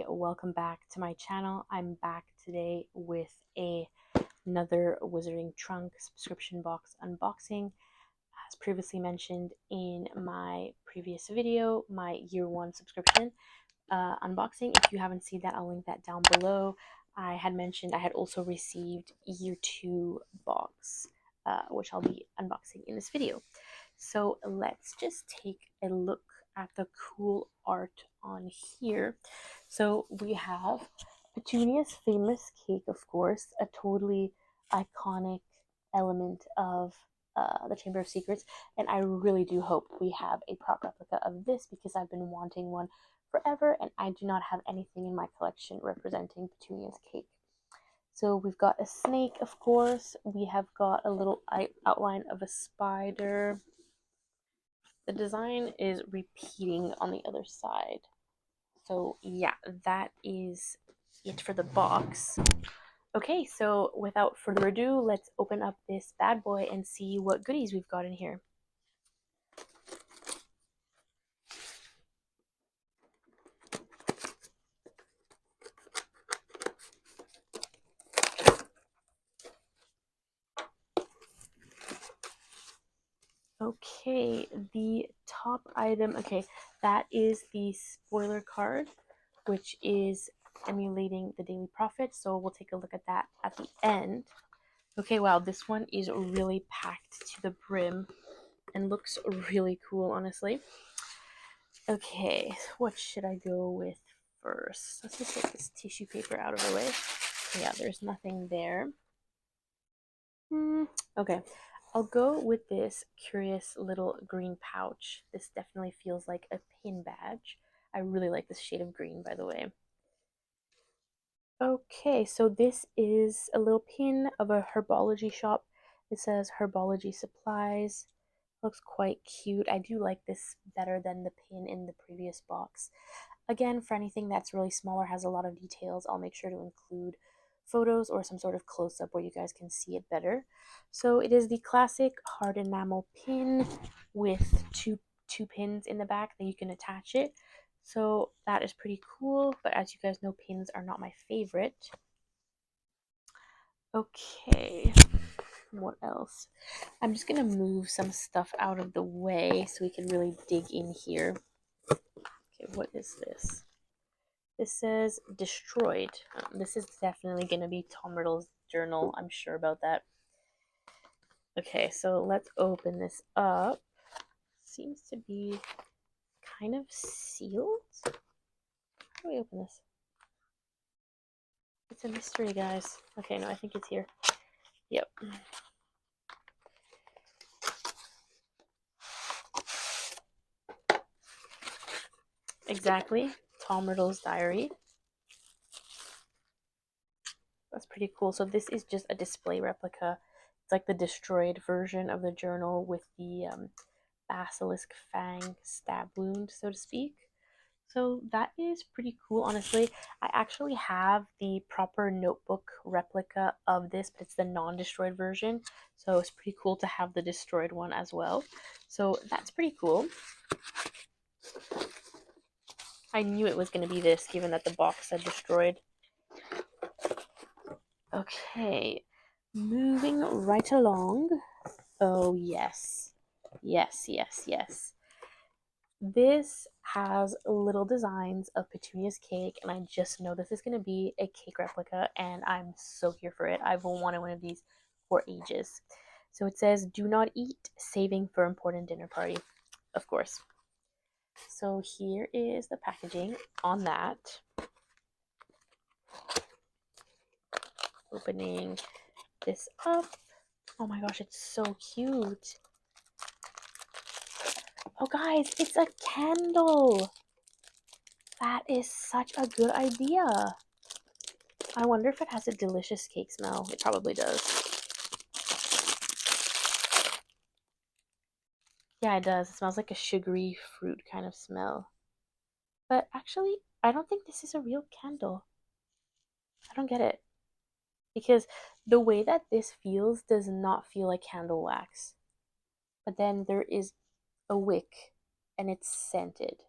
everybody, welcome back to my channel. I'm back today with another Wizarding Trunk subscription box unboxing. As previously mentioned in my previous video, my year one subscription unboxing. If you haven't seen that, I'll link that down below. I had mentioned I had also received year two box, which I'll be unboxing in this video. So let's just take a look at the cool art on here. So we have Petunia's famous cake, of course, a totally iconic element of the Chamber of Secrets, and I really do hope we have a prop replica of this because I've been wanting one forever, and I do not have anything in my collection representing Petunia's cake. So we've got a snake, of course. We have got a little outline of a spider. The design is repeating on the other side. So yeah, that is it for the box. Okay, so without further ado, let's open up this bad boy and see what goodies we've got in here. Okay, the top item, okay, that is the spoiler card, which is emulating the Daily Prophet. So we'll take a look at that at the end. Okay, wow, this one is really packed to the brim and looks really cool, honestly. Okay, what should I go with first? Let's just get this tissue paper out of the way. Yeah, there's nothing there. Okay, I'll go with this curious little green pouch. This definitely feels like a pin badge. I really like this shade of green, by the way. Okay, so this is a little pin of a herbology shop. It says herbology supplies. Looks quite cute. I do like this better than the pin in the previous box. Again, for anything that's really small or has a lot of details, I'll make sure to include photos or some sort of close-up where you guys can see it better. So it is the classic hard enamel pin with two pins in the back that you can attach it. So that is pretty cool, but as you guys know, pins are not my favorite. Okay, what else? I'm just gonna move some stuff out of the way so we can really dig in here. Okay, what is this? This says destroyed. This is definitely gonna be Tom Riddle's journal. I'm sure about that. Okay, so let's open this up. Seems to be kind of sealed. How do we open this? It's a mystery, guys. Okay, no, I think it's here. Yep. Exactly. Tom Riddle's diary. That's pretty cool. So this is just a display replica. It's like the destroyed version of the journal with the basilisk fang stab wound, so to speak. So that is pretty cool, honestly. I actually have the proper notebook replica of this, but it's the non-destroyed version. So it's pretty cool to have the destroyed one as well. So that's pretty cool. I knew it was going to be this, given that the box said destroyed. Okay, moving right along. Oh, yes. Yes, yes, yes. This has little designs of Petunia's cake, and I just know this is going to be a cake replica, and I'm so here for it. I've wanted one of these for ages. So it says, do not eat, saving for important dinner party. Of course. So here is the packaging on that. Opening this up. Oh my gosh, it's so cute. Oh guys, it's a candle. That is such a good idea. I wonder if it has a delicious cake smell. It probably does. Yeah, it does. It smells like a sugary fruit kind of smell. But actually, I don't think this is a real candle. I don't get it. Because the way that this feels does not feel like candle wax. But then there is a wick and it's scented.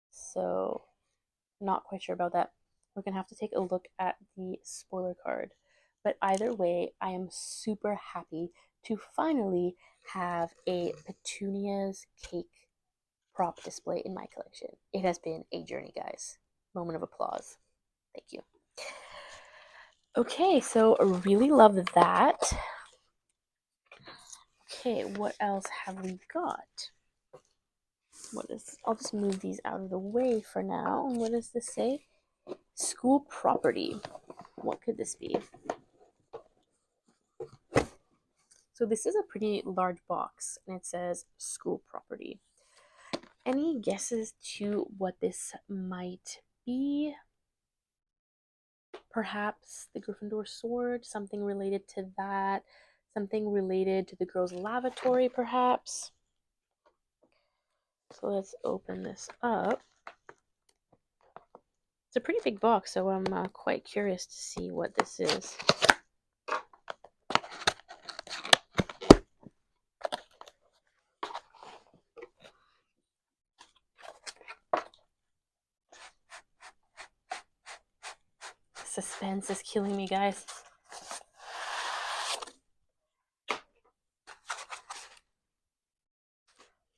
So Not quite sure about that. We're gonna have to take a look at the spoiler card. But either way, I am super happy to finally have a Petunia's cake prop display in my collection. It has been a journey, guys. Moment of applause. Thank you. Okay, so I really love that. Okay, what else have we got? I'll just move these out of the way for now. What does this say? School property. What could this be? So this is a pretty large box and it says school property. Any guesses to what this might be? Perhaps the Gryffindor sword, something related to that, something related to the girls' lavatory, perhaps. So let's open this up. It's a pretty big box, so I'm quite curious to see what this is. Suspense is killing me, guys.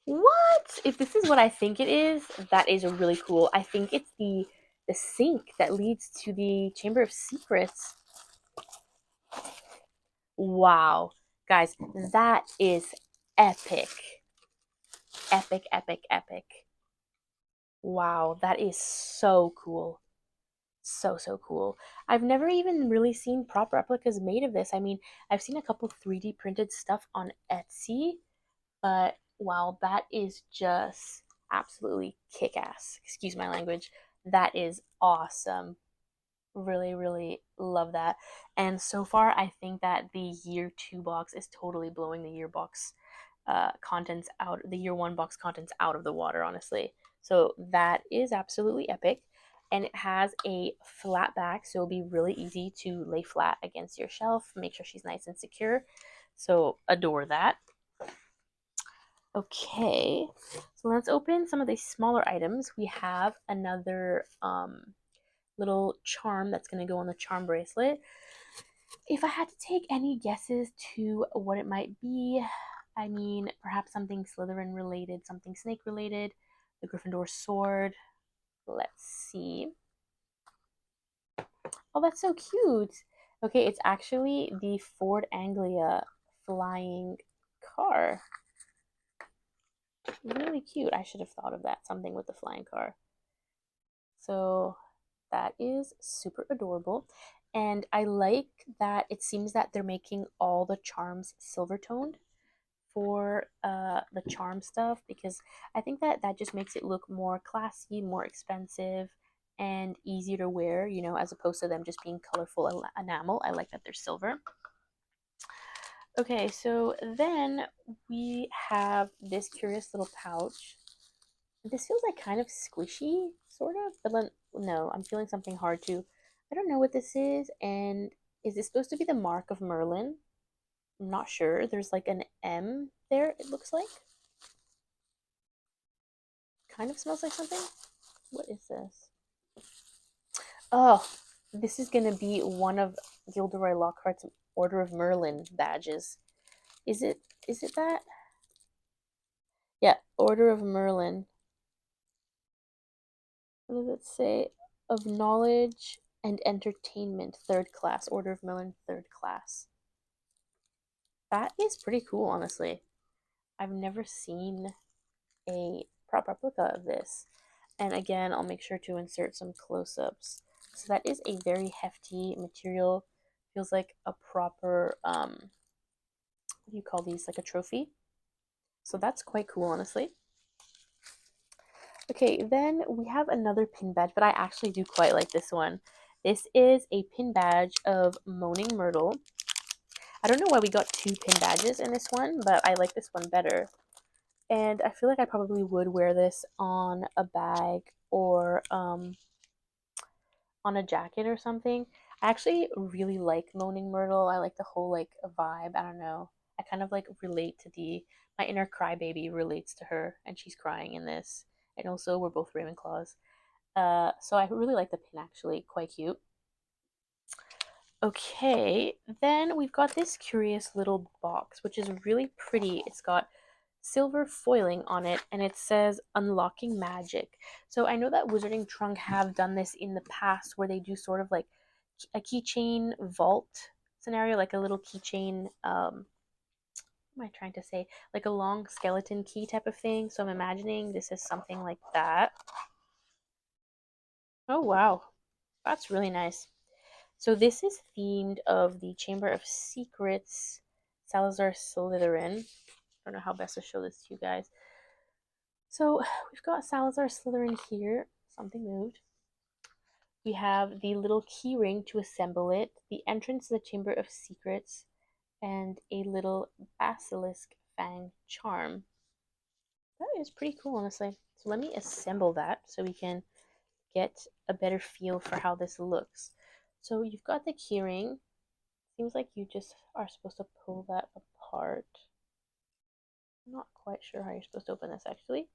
What? If this is what I think it is, that is really cool. I think it's the sink that leads to the Chamber of Secrets. Wow. Guys, that is epic. Epic, epic, epic. Wow, that is so cool. So, so cool. I've never even really seen prop replicas made of this. I mean, I've seen a couple 3D printed stuff on Etsy, but wow, that is just absolutely kick ass. Excuse my language. That is awesome. Really, really love that. And so far, I think that the year 2 box is totally blowing the year box contents out, the year 1 box contents out of the water, honestly. So that is absolutely epic. And it has a flat back, so it'll be really easy to lay flat against your shelf. Make sure she's nice and secure. So adore that. Okay, so let's open some of these smaller items. We have another little charm that's going to go on the charm bracelet. If I had to take any guesses to what it might be, I mean, perhaps something Slytherin related, something snake related, the Gryffindor sword. Let's see. Oh, that's so cute. Okay, it's actually the Ford Anglia flying car. Really cute. I should have thought of that, something with the flying car. So that is super adorable. And I like that it seems that they're making all the charms silver toned for the charm stuff, because I think that that just makes it look more classy, more expensive, and easier to wear, you know, as opposed to them just being colorful enamel. I like that they're silver. Okay, so then we have this curious little pouch. This feels like kind of squishy, sort of, but then, no, I'm feeling something hard too. I don't know what this is, and is this supposed to be the mark of Merlin? I'm not sure. There's like an M there, it looks like. Kind of smells like something. What is this? Oh, this is gonna be one of Gilderoy Lockhart's Order of Merlin badges. Is it? Is it that? Yeah, Order of Merlin. What does it say? Of Knowledge and Entertainment, 3rd class. Order of Merlin, 3rd class. That is pretty cool, honestly. I've never seen a prop replica of this. And again, I'll make sure to insert some close-ups. So that is a very hefty material. Feels like a proper, what do you call these? Like a trophy. So that's quite cool, honestly. Okay, then we have another pin badge, but I actually do quite like this one. This is a pin badge of Moaning Myrtle. I don't know why we got 2 pin badges in this one, but I like this one better. And I feel like I probably would wear this on a bag or on a jacket or something. I actually really like Moaning Myrtle. I like the whole like vibe. I don't know. I kind of like relate to my inner crybaby relates to her, and she's crying in this. And also, we're both Ravenclaws. So I really like the pin, actually, quite cute. Okay, then we've got this curious little box, which is really pretty. It's got silver foiling on it, and it says unlocking magic. So I know that Wizarding Trunk have done this in the past, where they do sort of like a keychain vault scenario, like a little keychain, what am I trying to say, like a long skeleton key type of thing. So I'm imagining this is something like that. Oh wow, that's really nice. So this is themed of the Chamber of Secrets, Salazar Slytherin. I don't know how best to show this to you guys. So we've got Salazar Slytherin here. Something moved. We have the little key ring to assemble it, the entrance to the Chamber of Secrets, and a little basilisk fang charm. That is pretty cool, honestly. So let me assemble that so we can get a better feel for how this looks. So you've got the keyring. Seems like you just are supposed to pull that apart. I'm not quite sure how you're supposed to open this, actually.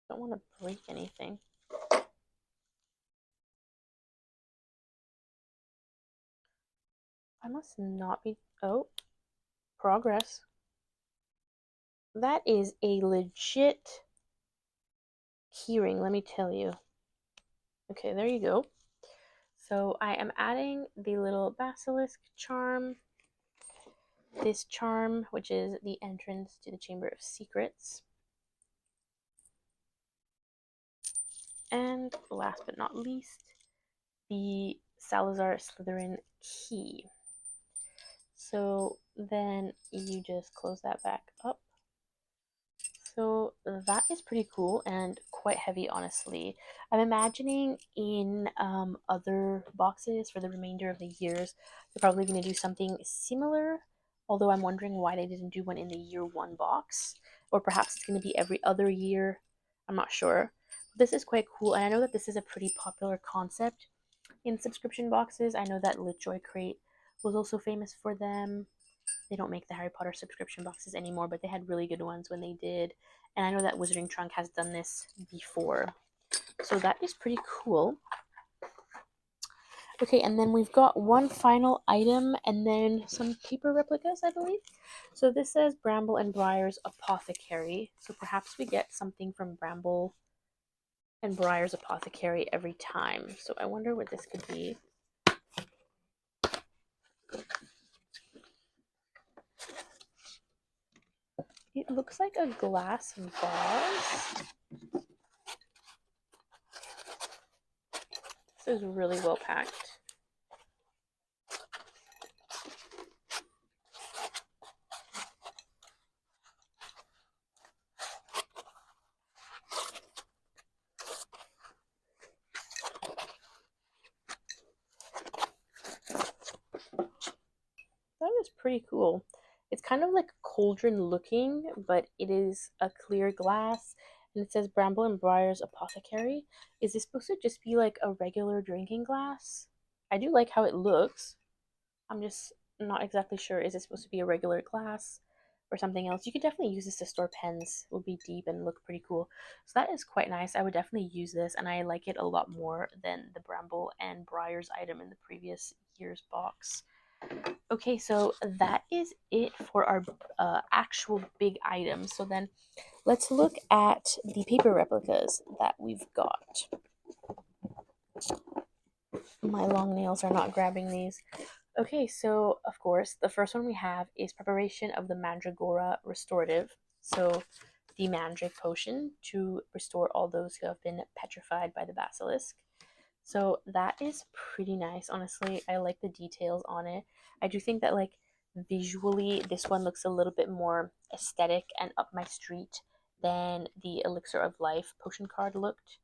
Don't want to break anything. I must not be... Oh, progress. That is a legit keyring, let me tell you. Okay, there you go. So I am adding the little basilisk charm. This charm, which is the entrance to the Chamber of Secrets. And last but not least, the Salazar Slytherin key. So then you just close that back up. So that is pretty cool and quite heavy, honestly. I'm imagining in other boxes for the remainder of the years, they're probably going to do something similar. Although I'm wondering why they didn't do one in the year one box, or perhaps it's going to be every other year. I'm not sure. This is quite cool, and I know that this is a pretty popular concept in subscription boxes. I know that LitJoy Crate was also famous for them. They don't make the Harry Potter subscription boxes anymore, but they had really good ones when they did. And I know that Wizarding Trunk has done this before. So that is pretty cool. Okay, and then we've got one final item and then some paper replicas, I believe. So this says Bramble and Briar's Apothecary. So perhaps we get something from Bramble and Briar's Apothecary every time. So I wonder what this could be. It looks like a glass vase. This is really well packed. That is pretty cool. It's kind of like cauldron looking, but it is a clear glass. And it says Bramble and Briar's Apothecary. Is this supposed to just be like a regular drinking glass? I do like how it looks. I'm just not exactly sure. Is it supposed to be a regular glass or something else? You could definitely use this to store pens. It would be deep and look pretty cool. So that is quite nice. I would definitely use this, and I like it a lot more than the Bramble and Briar's item in the previous year's box. Okay, so that is it for our actual big items. So then let's look at the paper replicas that we've got. My long nails are not grabbing these. Okay, so of course, the first one we have is preparation of the Mandragora Restorative. So the Mandrake potion to restore all those who have been petrified by the basilisk. So that is pretty nice, honestly. I like the details on it. I do think that, like, visually, this one looks a little bit more aesthetic and up my street than the Elixir of Life potion card looked.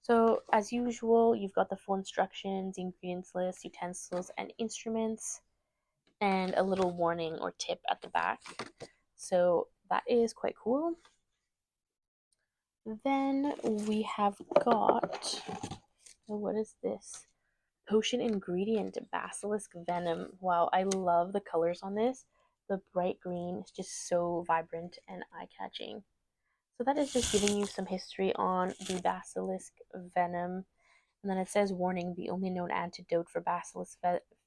So, as usual, you've got the full instructions, ingredients list, utensils, and instruments, and a little warning or tip at the back. So, that is quite cool. Then we have got, oh, what is this? Potion ingredient, basilisk venom. Wow, I love the colors on this. The bright green is just so vibrant and eye-catching. So that is just giving you some history on the basilisk venom. And then it says, warning, the only known antidote for basilisk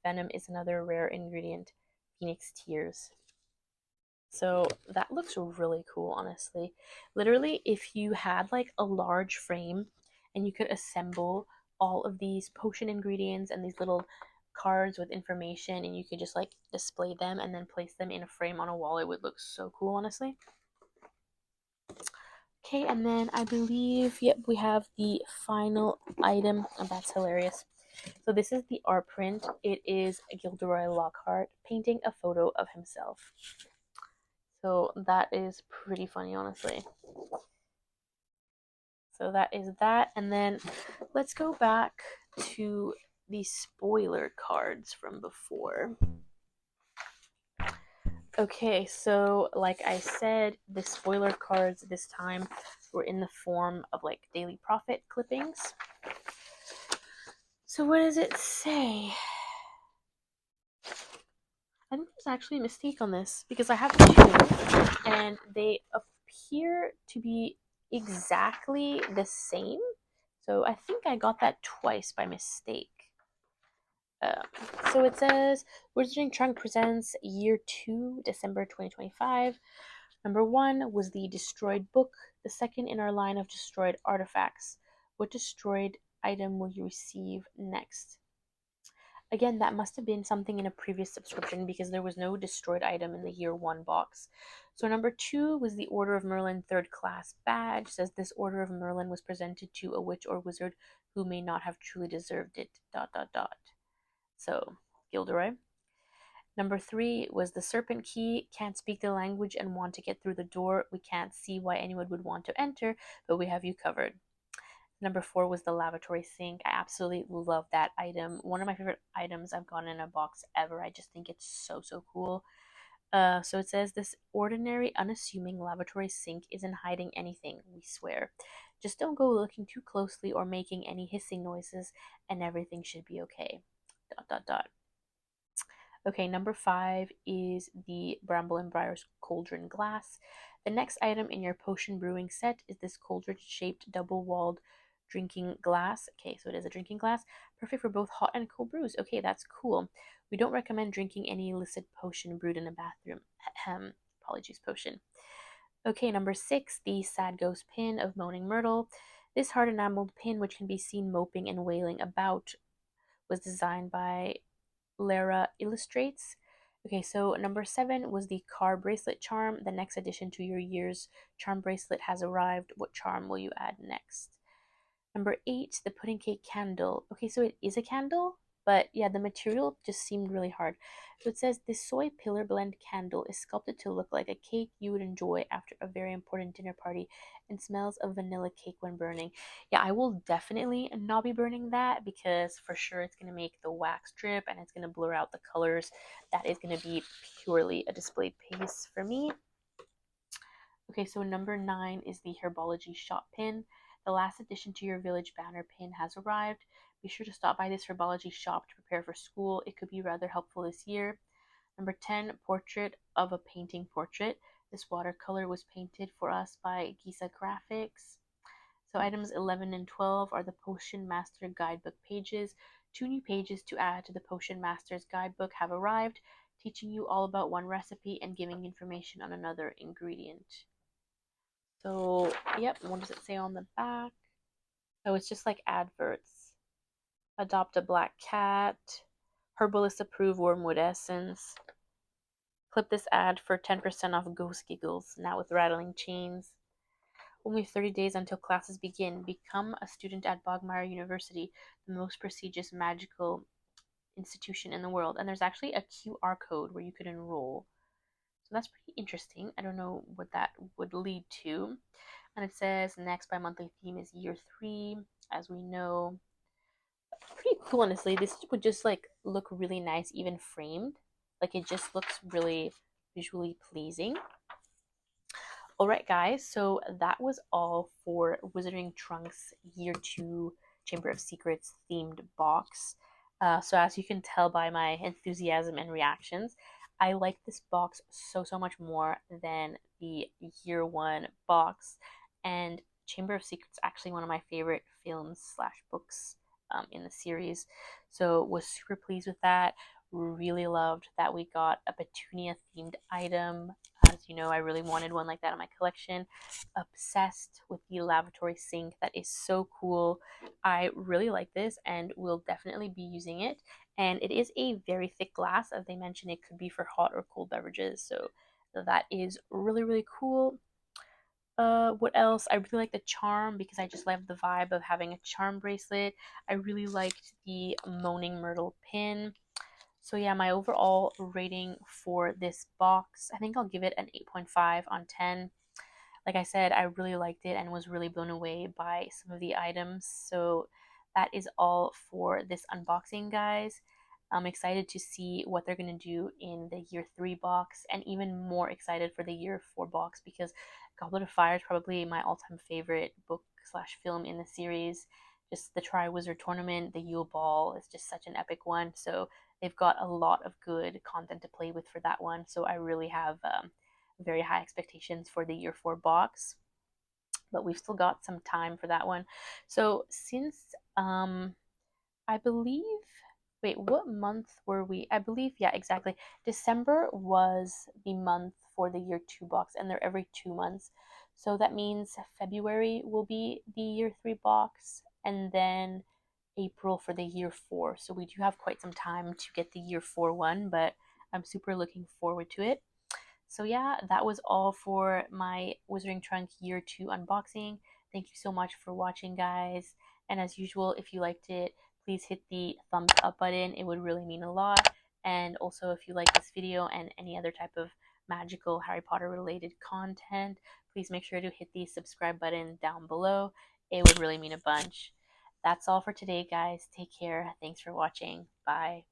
venom is another rare ingredient, phoenix tears. So that looks really cool, honestly. Literally, if you had like a large frame and you could assemble all of these potion ingredients and these little cards with information, and you could just like display them and then place them in a frame on a wall, it would look so cool, honestly. Okay, and then I believe, yep, we have the final item. Oh, that's hilarious. So this is the art print. It is Gilderoy Lockhart painting a photo of himself. So that is pretty funny, honestly. So that is that. And then let's go back to the spoiler cards from before. Okay, so like I said, the spoiler cards this time were in the form of like Daily Prophet clippings. So what does it say? I think there's actually a mistake on this because I have two and they appear to be exactly the same. So I think I got that twice by mistake. So it says Wizarding Trunk presents Year 2, December 2025. Number 1 was the Destroyed Book, the second in our line of destroyed artifacts. What destroyed item will you receive next? Again, that must have been something in a previous subscription because there was no destroyed item in the Year 1 box. So number 2 was the Order of Merlin 3rd Class Badge. It says this Order of Merlin was presented to a witch or wizard who may not have truly deserved it, ... So, Gilderoy. Number 3 was the Serpent Key. Can't speak the language and want to get through the door. We can't see why anyone would want to enter, but we have you covered. Number 4 was the Lavatory Sink. I absolutely love that item. One of my favorite items I've gotten in a box ever. I just think it's so, so cool. So it says, this ordinary, unassuming lavatory sink isn't hiding anything, we swear. Just don't go looking too closely or making any hissing noises, and everything should be okay. ... Okay, number 5 is the Bramble and Briar's Cauldron Glass. The next item in your potion brewing set is this cauldron-shaped double-walled drinking glass. Okay, so it is a drinking glass, perfect for both hot and cold brews. Okay, that's cool. We don't recommend drinking any illicit potion brewed in a bathroom. Polyjuice potion. Okay, number 6, the Sad Ghost Pin of Moaning Myrtle. This hard enameled pin, which can be seen moping and wailing about, was designed by Lara Illustrates. Okay, so number 7 was the Car Bracelet Charm. The next addition to your year's charm bracelet has arrived. What charm will you add next? Number 8, the Pudding Cake Candle. Okay, so it is a candle, but yeah, the material just seemed really hard. So it says this soy pillar blend candle is sculpted to look like a cake you would enjoy after a very important dinner party and smells of vanilla cake when burning. Yeah, I will definitely not be burning that because for sure it's going to make the wax drip and it's going to blur out the colors. That is going to be purely a display piece for me. Okay, so number 9 is the Herbology Shop Pin. The last addition to your village banner pin has arrived. Be sure to stop by this Herbology shop to prepare for school. It could be rather helpful this year. Number 10, Portrait of a Painting Portrait. This watercolor was painted for us by Gisa Graphics. So items 11 and 12 are the Potion Master Guidebook pages. 2 new pages to add to the Potion Master's Guidebook have arrived, teaching you all about one recipe and giving information on another ingredient. So, yep, what does it say on the back? Oh, it's just like adverts. Adopt a black cat. Herbalist approved wormwood essence. Clip this ad for 10% off Ghost Giggles, now with rattling chains. Only 30 days until classes begin. Become a student at Bogmire University, the most prestigious magical institution in the world. And there's actually a QR code where you could enroll. So that's pretty interesting. I don't know what that would lead to. And it says next bi-monthly theme is year 3. As we know, pretty cool, honestly. This would just like look really nice even framed. Like it just looks really visually pleasing. Alright guys, so that was all for Wizarding Trunks Year 2 Chamber of Secrets themed box. So as you can tell by my enthusiasm and reactions, I like this box so much more than the year 1 box. And Chamber of Secrets actually one of my favorite films slash books in the series. So was super pleased with that. Really loved that we got a Petunia themed item. As you know, I really wanted one like that in my collection. Obsessed with the lavatory sink. That is so cool. I really like this and will definitely be using it. And it is a very thick glass. As they mentioned, it could be for hot or cold beverages. So that is really, really cool. What else? I really like the charm because I just love the vibe of having a charm bracelet. I really liked the Moaning Myrtle pin. So yeah, my overall rating for this box, I think I'll give it an 8.5 on 10. Like I said, I really liked it and was really blown away by some of the items. So that is all for this unboxing, guys. I'm excited to see what they're going to do in the year 3 box, and even more excited for the year 4 box because Goblet of Fire is probably my all-time favorite book slash film in the series. Just the Triwizard Tournament, the Yule Ball is just such an epic one. So they've got a lot of good content to play with for that one. So I really have very high expectations for the year 4 box, but we've still got some time for that one. So since I believe, wait, what month were we? I believe, yeah, exactly. December was the month for the year 2 box, and they're every 2 months. So that means February will be the year 3 box, and then April for the year 4. So we do have quite some time to get the year 4 one, but I'm super looking forward to it. So yeah, that was all for my Wizarding Trunk Year 2 unboxing. Thank you so much for watching, guys. And as usual, if you liked it, please hit the thumbs up button. It would really mean a lot. And also, if you like this video and any other type of magical Harry Potter related content, please make sure to hit the subscribe button down below. It would really mean a bunch. That's all for today, guys. Take care. Thanks for watching. Bye.